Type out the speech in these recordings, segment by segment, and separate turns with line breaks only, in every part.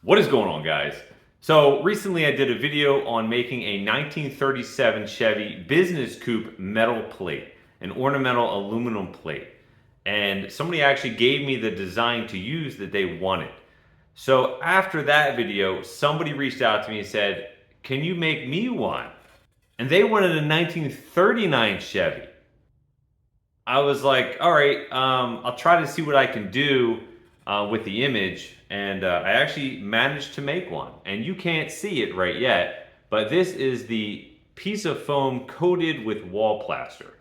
What is going on, guys? So recently I did a video on making a 1937 Chevy business coupe metal plate, an ornamental aluminum plate. And somebody actually gave me the design to use that they wanted. So after that video, somebody reached out to me and said, "Can you make me one?" And they wanted a 1939 Chevy. I was like, all right, I'll try to see what I can do with the image. And I actually managed to make one. And you can't see it right yet, but this is the piece of foam coated with wall plaster.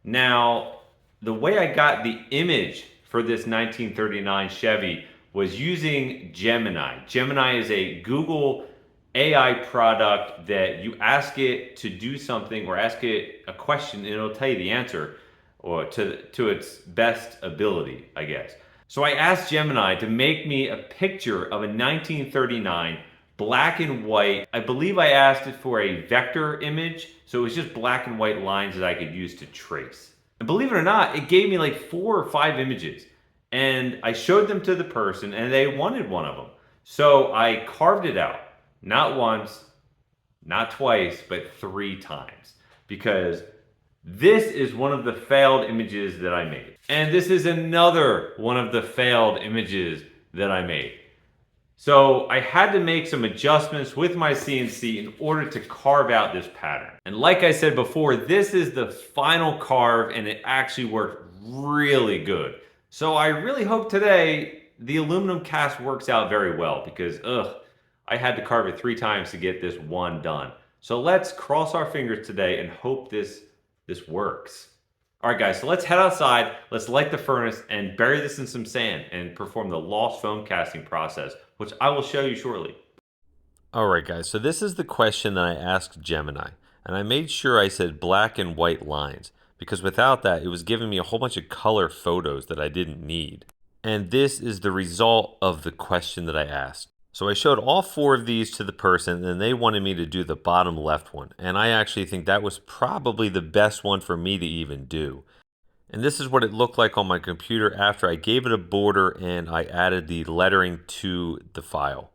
Now, the way I got the image for this 1939 Chevy was using Gemini. Gemini is a Google AI product that you ask it to do something or ask it a question and it'll tell you the answer or to its best ability, I guess. So I asked Gemini to make me a picture of a 1939 black and white. I believe I asked it for a vector image, so it was just black and white lines that I could use to trace. And believe it or not, it gave me like 4 or 5 images. And I showed them to the person and they wanted one of them. So I carved it out, not once, not twice, but 3 times. Because this is one of the failed images that I made. And this is another one of the failed images that I made. So I had to make some adjustments with my CNC in order to carve out this pattern. And like I said before, this is the final carve and it actually worked really good. So I really hope today the aluminum cast works out very well because I had to carve it 3 times to get this one done. So let's cross our fingers today and hope this works. All right, guys, so let's head outside, let's light the furnace and bury this in some sand and perform the lost foam casting process, which I will show you shortly. All right, guys, so this is the question that I asked Gemini, and I made sure I said black and white lines, because without that, it was giving me a whole bunch of color photos that I didn't need. And this is the result of the question that I asked. So I showed all 4 of these to the person and they wanted me to do the bottom left one. And I actually think that was probably the best one for me to even do. And this is what it looked like on my computer after I gave it a border and I added the lettering to the file.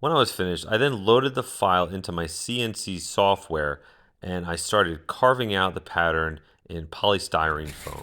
When I was finished, I then loaded the file into my CNC software and I started carving out the pattern in polystyrene foam.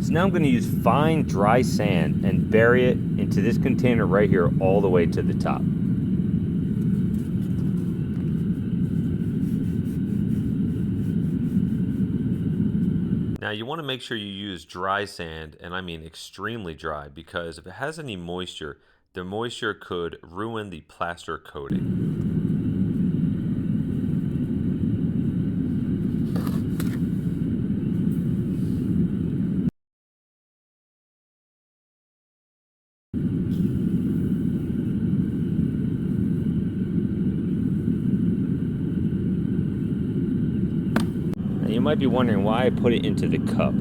Now I'm going to use fine dry sand and bury it into this container right here all the way to the top. Now you want to make sure you use dry sand, and I mean extremely dry, because if it has any moisture, the moisture could ruin the plaster coating. You might be wondering why I put it into the cup.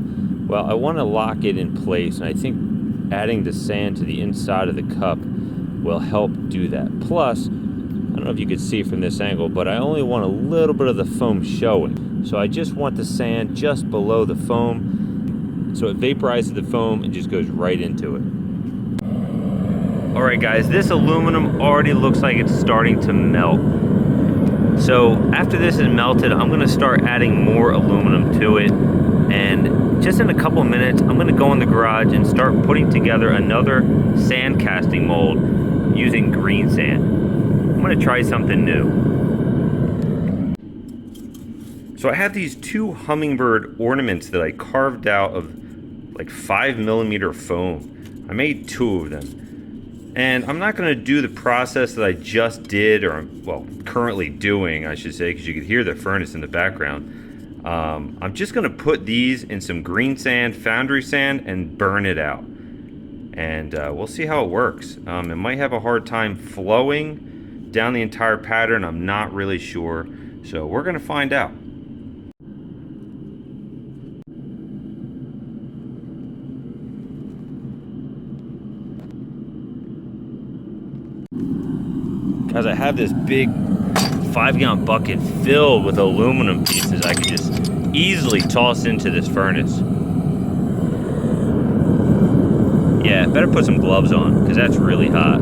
Well, I want to lock it in place, and I think adding the sand to the inside of the cup will help do that. Plus, I don't know if you could see from this angle, but I only want a little bit of the foam showing. So I just want the sand just below the foam, so it vaporizes the foam and just goes right into it. All right, guys, this aluminum already looks like it's starting to melt. So after this is melted, I'm going to start adding more aluminum to it. And just in a couple minutes, I'm going to go in the garage and start putting together another sand casting mold using green sand. I'm going to try something new. So I have these 2 hummingbird ornaments that I carved out of like 5mm foam. I made 2 of them. And I'm not going to do the process that I just did, or well, currently doing, I should say, because you could hear the furnace in the background. I'm just going to put these in some green sand, foundry sand, and burn it out. And we'll see how it works. It might have a hard time flowing down the entire pattern. I'm not really sure. So we're going to find out. Guys, I have this big 5-gallon bucket filled with aluminum pieces I could just easily toss into this furnace. Yeah, better put some gloves on because that's really hot.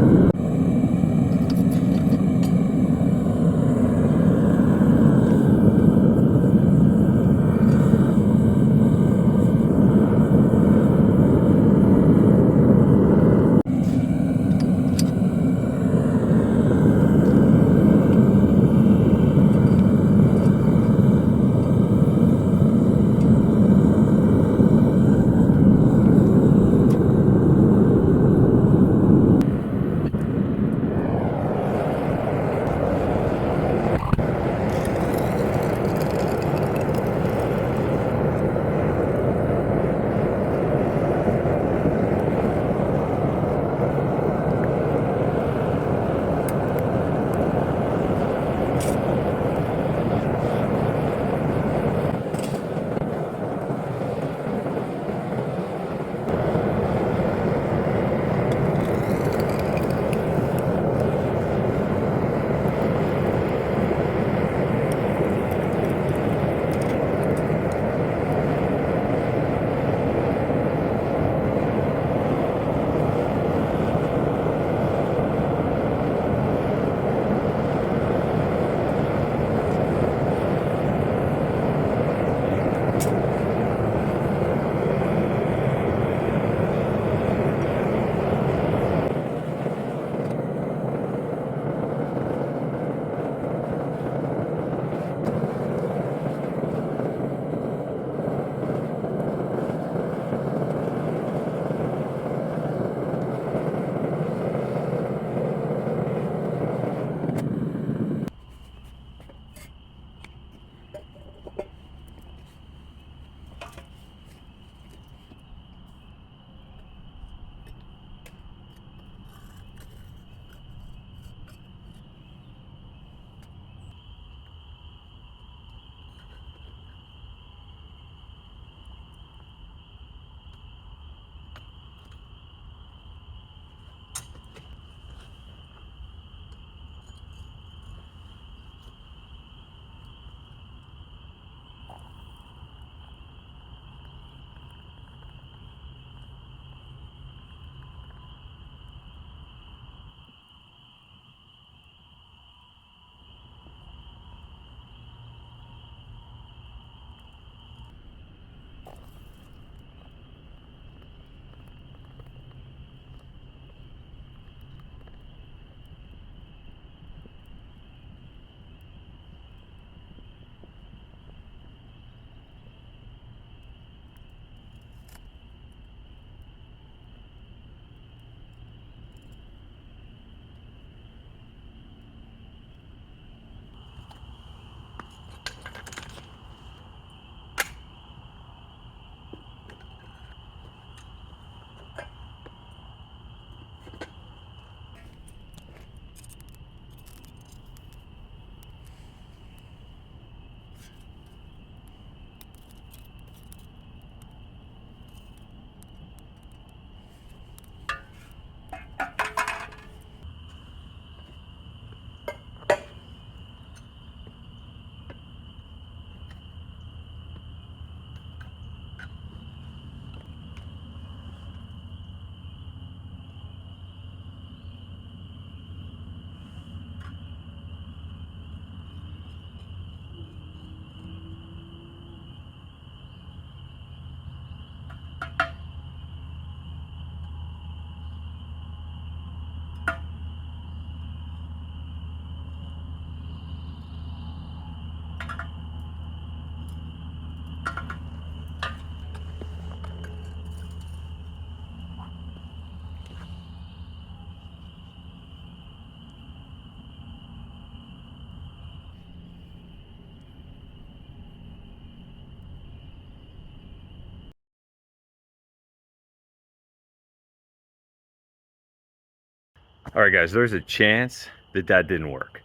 All right, guys, there's a chance that that didn't work.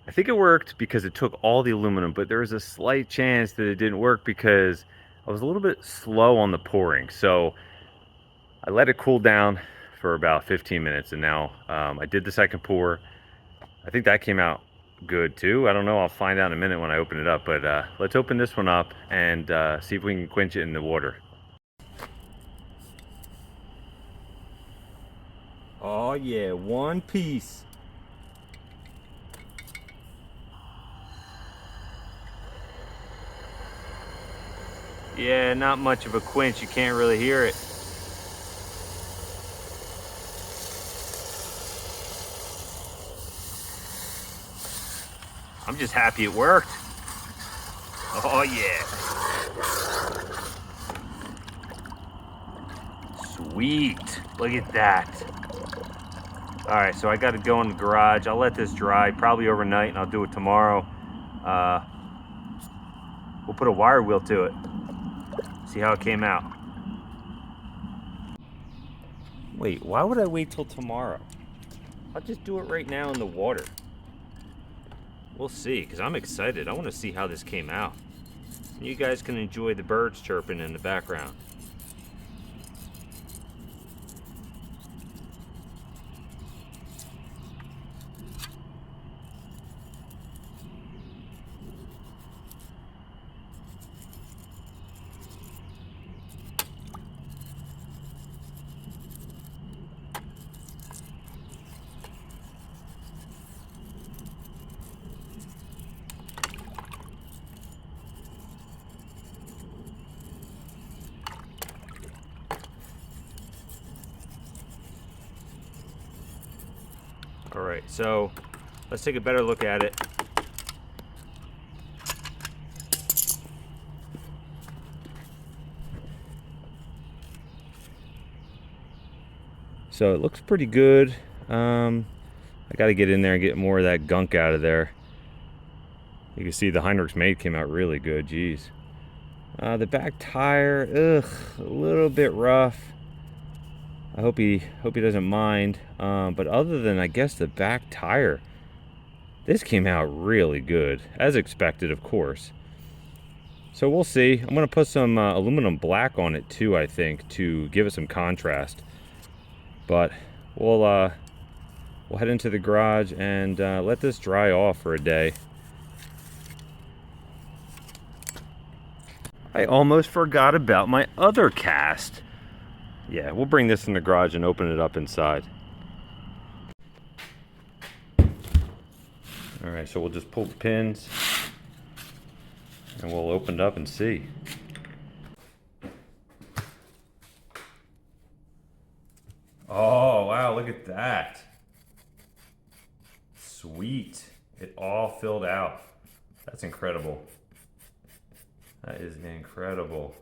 I think it worked because it took all the aluminum, but there was a slight chance that it didn't work because I was a little bit slow on the pouring. So I let it cool down for about 15 minutes, and now I did the second pour. I think that came out good too. I don't know. I'll find out in a minute when I open it up. But let's open this one up and see if we can quench it in the water. Oh yeah, one piece. Yeah, not much of a quench. You can't really hear it. I'm just happy it worked. Oh yeah. Sweet. Look at that. All right, so I got to go in the garage. I'll let this dry probably overnight, and I'll do it tomorrow. We'll put a wire wheel to it. See how it came out. Wait, why would I wait till tomorrow? I'll just do it right now in the water. We'll see, because I'm excited. I want to see how this came out. You guys can enjoy the birds chirping in the background. All right, so let's take a better look at it. So it looks pretty good. I got to get in there and get more of that gunk out of there. You can see the Heinrich's Made came out really good. Geez. The back tire, a little bit rough. I hope he doesn't mind. But other than, I guess, the back tire, this came out really good, as expected, of course. So we'll see. I'm gonna put some aluminum black on it too, I think, to give it some contrast. But we'll head into the garage and let this dry off for a day. I almost forgot about my other cast. Yeah, we'll bring this in the garage and open it up inside. All right, so we'll just pull the pins and we'll open it up and see. Oh, wow, look at that. Sweet. It all filled out. That's incredible. That is incredible.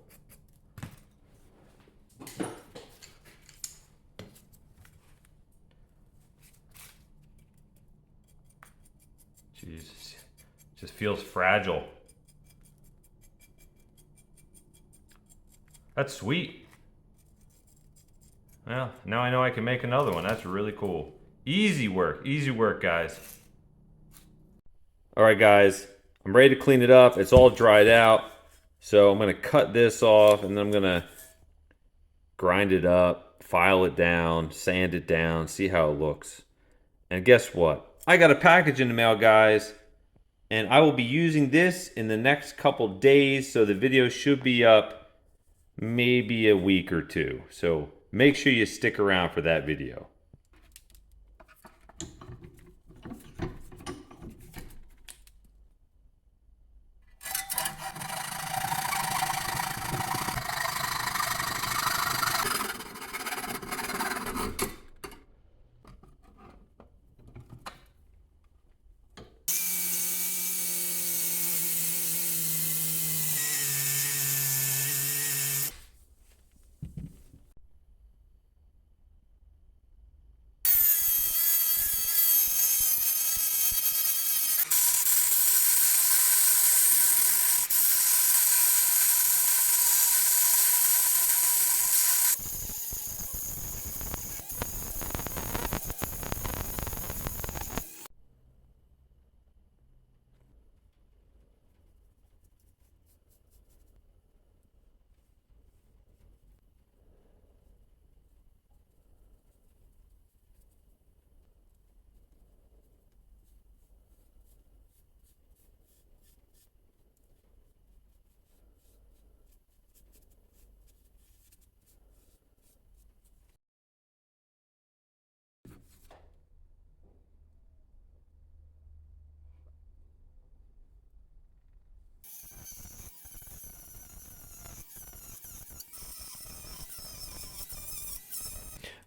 Jesus, just feels fragile. That's sweet. Well, now I know I can make another one. That's really cool. Easy work, guys. All right, guys, I'm ready to clean it up. It's all dried out. So I'm gonna cut this off and then I'm gonna grind it up, file it down, sand it down, see how it looks. And guess what? I got a package in the mail, guys, and I will be using this in the next couple days, so the video should be up maybe a week or two. So make sure you stick around for that video.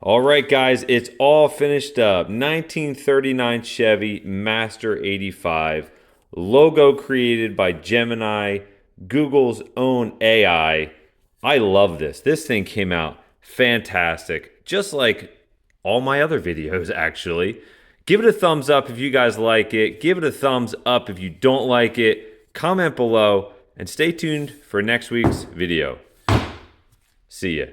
All right, guys, it's all finished up. 1939 Chevy Master 85. Logo created by Gemini, Google's own AI. I love this. This thing came out fantastic, just like all my other videos, actually. Give it a thumbs up if you guys like it. Give it a thumbs up if you don't like it. Comment below, and stay tuned for next week's video. See ya.